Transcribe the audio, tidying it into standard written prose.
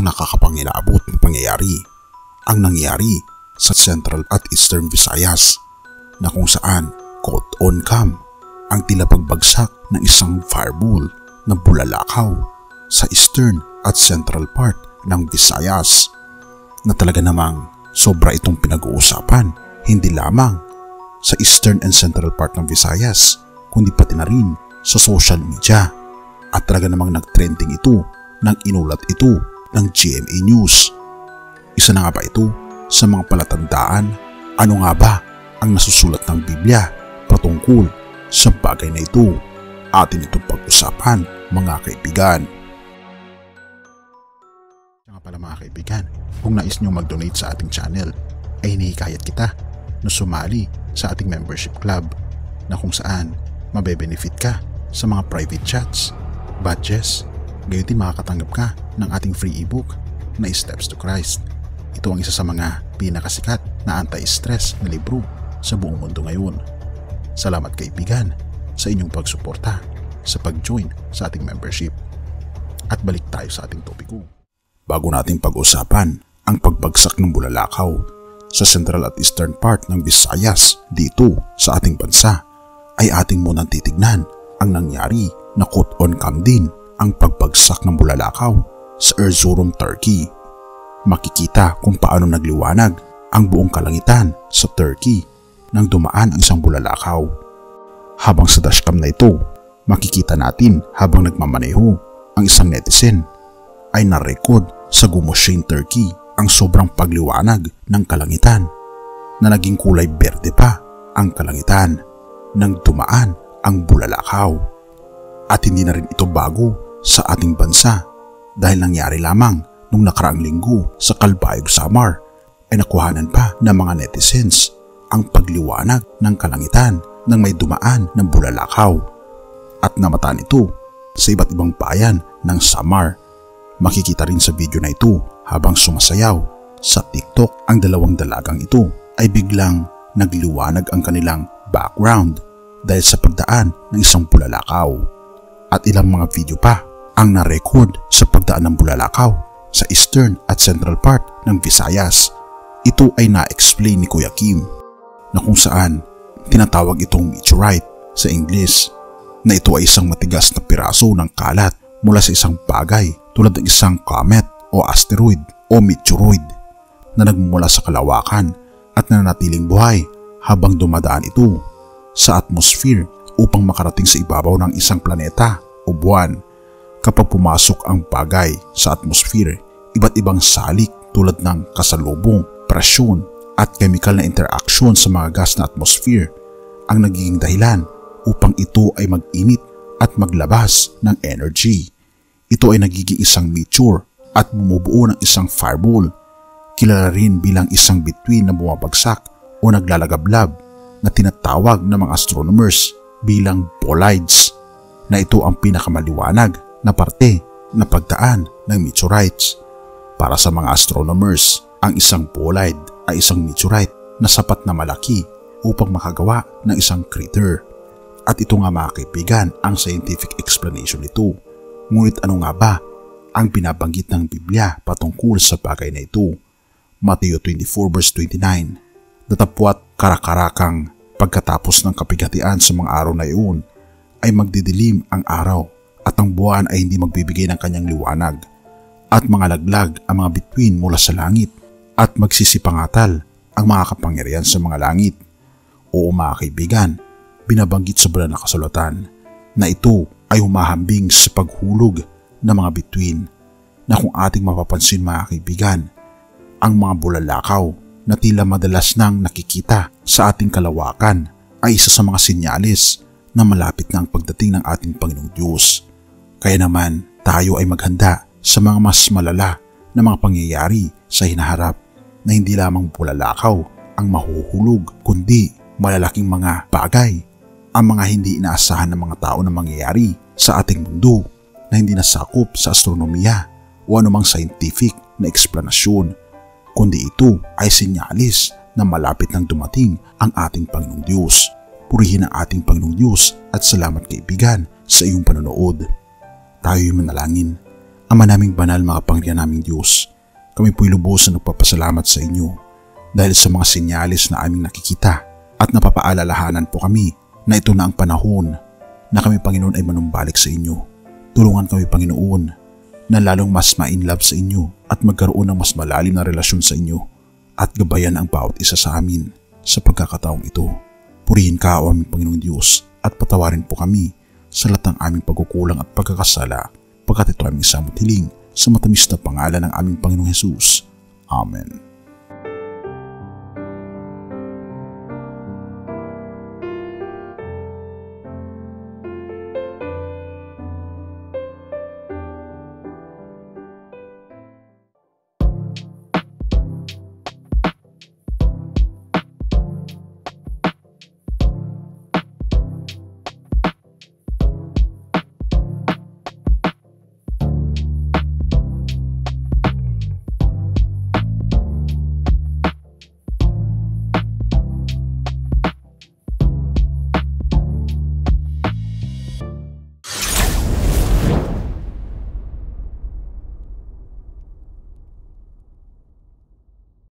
isang nakakapangilabot na pangyayari ang nangyari sa Central at Eastern Visayas na kung saan caught on cam ang tila pagbagsak ng isang fireball na bulalakaw sa Eastern at Central part ng Visayas na talaga namang sobra itong pinag-uusapan hindi lamang sa Eastern and Central part ng Visayas kundi pati na rin sa social media at talaga namang nag-trending ito nang inulat ito ng GMA News. Isa na nga ba ito sa mga palatandaan ano nga ba ang nasusulat ng Biblia patungkol sa bagay na ito? Atin itong pag-usapan mga kaibigan. Kaya nga pala mga kaibigan, kung nais nyo mag-donate sa ating channel ay hinihikayat kita na sumali sa ating membership club na kung saan mabe-benefit ka sa mga private chats, badges, gayon din makakatanggap ka ng ating free ebook na Steps to Christ. Ito ang isa sa mga pinakasikat na anti-stress na libro sa buong mundo ngayon. Salamat kaibigan sa inyong pagsuporta sa pag-join sa ating membership. At balik tayo sa ating topiko. Bago natin pag-usapan ang pagbagsak ng bulalakaw sa Central at Eastern part ng Visayas dito sa ating bansa, ay ating munang titignan ang nangyari na caught on cam din ang pagbagsak ng bulalakaw sa Erzurum, Turkey. Makikita kung paano nagliwanag ang buong kalangitan sa Turkey nang dumaan ang isang bulalakaw. Habang sa dashcam na ito, makikita natin habang nagmamaneho ang isang netizen ay narecord sa Gumuşşehir, Turkey ang sobrang pagliwanag ng kalangitan na naging kulay berde pa ang kalangitan nang dumaan ang bulalakaw. At hindi na rin ito bago sa ating bansa dahil nangyari lamang nung nakaraang linggo sa Calbayog, Samar ay nakuhanan pa ng mga netizens ang pagliwanag ng kalangitan nang may dumaan ng bulalakaw at namataan ito sa iba't ibang bayan ng Samar. Makikita rin sa video na ito habang sumasayaw sa TikTok ang dalawang dalagang ito ay biglang nagliwanag ang kanilang background dahil sa pagdaan ng isang bulalakaw. At ilang mga video pa ang na-record sa pagdaan ng bulalakaw sa Eastern at Central part ng Visayas. Ito ay na-explain ni Kuya Kim na kung saan tinatawag itong meteorite sa English na ito ay isang matigas na piraso ng kalat mula sa isang bagay tulad ng isang comet o asteroid o meteoroid na nagmumula sa kalawakan at nananatiling buhay habang dumadaan ito sa atmosphere upang makarating sa ibabaw ng isang planeta o buwan. Kapag pumasok ang bagay sa atmosphere, iba't ibang salik tulad ng kasalubong, presyon at chemical na interaction sa mga gas na atmosphere ang nagiging dahilan upang ito ay mag-init at maglabas ng energy. Ito ay nagiging isang meteor at bumubuo ng isang fireball. Kilala rin bilang isang bituin na bumabagsak o naglalagablab na tinatawag ng mga astronomers bilang bolides na ito ang pinakamaliwanag na parte na pagdaan ng meteorites. Para sa mga astronomers, ang isang bolide ay isang meteorite na sapat na malaki upang makagawa ng isang crater. At ito nga mga kaibigan ang scientific explanation nito. Ngunit ano nga ba ang binabanggit ng Biblia patungkol sa bagay na ito? Mateo 24 verse 29. Datapwat karakarakang pagkatapos ng kapighatian sa mga araw na iyon ay magdidilim ang araw at ang buwan ay hindi magbibigay ng kanyang liwanag at mga laglag ang mga bituin mula sa langit at magsisipangatal ang mga kapangyarihan sa mga langit. Oo mga kaibigan, binabanggit sa banal na kasulatan na ito ay humahambing sa paghulog ng mga bituin na kung ating mapapansin mga kaibigan, ang mga bulalakaw na tila madalas nang nakikita sa ating kalawakan ay isa sa mga sinyalis na malapit na ang pagdating ng ating Panginoong Diyos. Kaya naman tayo ay maghanda sa mga mas malala na mga pangyayari sa hinaharap na hindi lamang bulalakaw ang mahuhulog kundi malalaking mga bagay ang mga hindi inaasahan ng mga tao na mangyayari sa ating mundo na hindi nasakop sa astronomiya o anumang scientific na eksplanasyon, kundi ito ay sinyalis na malapit nang dumating ang ating Panginoong Diyos. Purihin ang ating Panginoong Diyos at salamat kaibigan sa iyong panonood. Tayo'y manalangin. Ama naming banal, makapangyarihan naming Diyos, kami po'y lubos na nagpapasalamat sa inyo dahil sa mga sinyalis na aming nakikita at napapaalalahanan po kami na ito na ang panahon na kami, Panginoon, ay manumbalik sa inyo. Tulungan kami, Panginoon, na lalong mas ma-inlove sa inyo at magkaroon ng mas malalim na relasyon sa inyo at gabayan ang bawat isa sa amin sa pagkakataong ito. Purihin ka, o aming Panginoong Diyos, at patawarin po kami sa lahat ng aming pagkukulang at pagkakasala, pagkat ito aming samot hiling sa matamis na pangalan ng aming Panginoong Hesus. Amen.